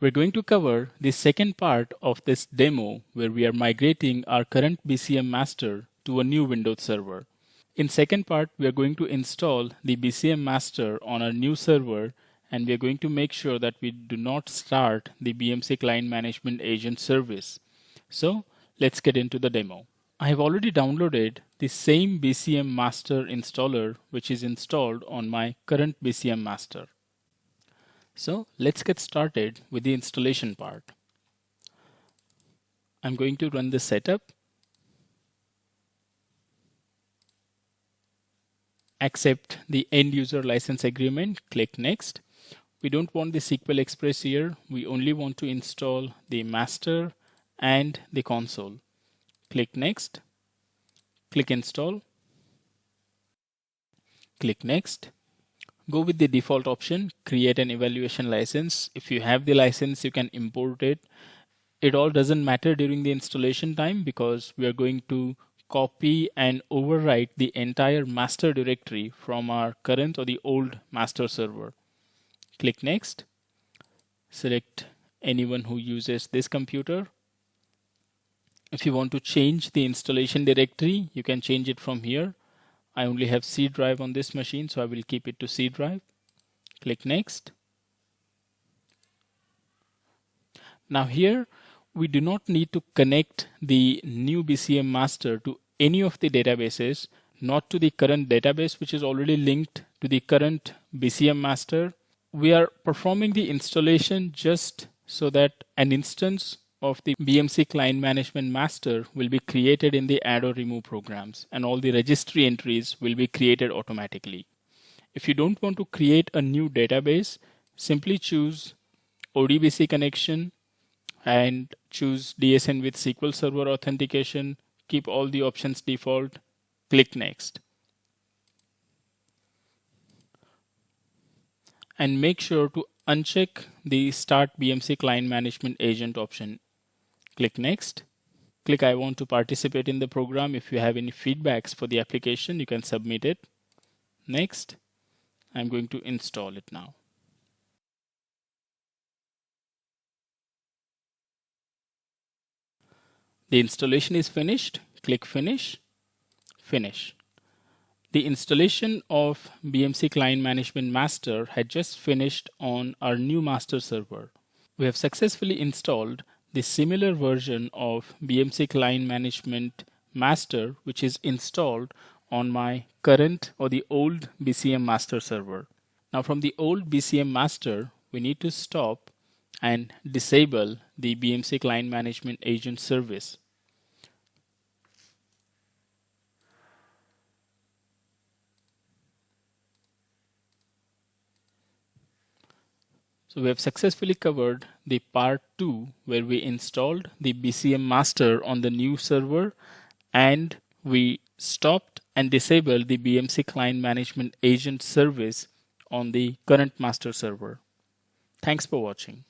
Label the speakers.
Speaker 1: We're going to cover the second part of this demo where we are migrating our current BCM master to a new Windows server. In second part, we are going to install the BCM master on our new server, and we are going to make sure that we do not start the BMC client management agent service. So let's get into the demo. I have already downloaded the same BCM master installer which is installed on my current BCM master. So let's get started with the installation part. I'm going to run the setup, accept the end user license agreement, click next. We don't want the SQL Express here. We only want to install the master and the console. Click next, click install, click next. Go with the default option, create an evaluation license. If you have the license, you can import it. It all doesn't matter during the installation time because we are going to copy and overwrite the entire master directory from our current or the old master server. Click next. Select anyone who uses this computer. If you want to change the installation directory, you can change it from here. I only have C drive on this machine, so I will keep it to C drive. Click next. Now here, we do not need to connect the new BCM master to any of the databases, not to the current database which is already linked to the current BCM master. We are performing the installation just so that an instance of the BMC client management master will be created in the add or remove programs, and all the registry entries will be created automatically. If you don't want to create a new database, simply choose ODBC connection and choose DSN with SQL Server authentication. Keep all the options default. Click next. And make sure to uncheck the Start BMC Client Management Agent option. Click next. Click I want to participate in the program. If you have any feedbacks for the application, you can submit it. Next. I'm going to install it now. The installation is finished. Click Finish. Finish. The installation of BMC Client Management Master had just finished on our new master server. We have successfully installed the similar version of BMC Client Management Master which is installed on my current or the old BCM master server. Now from the old BCM master, we need to stop and disable the BMC Client Management Agent service. So we have successfully covered the part 2 where we installed the BCM master on the new server and we stopped and disabled the BMC client management agent service on the current master server. Thanks for watching.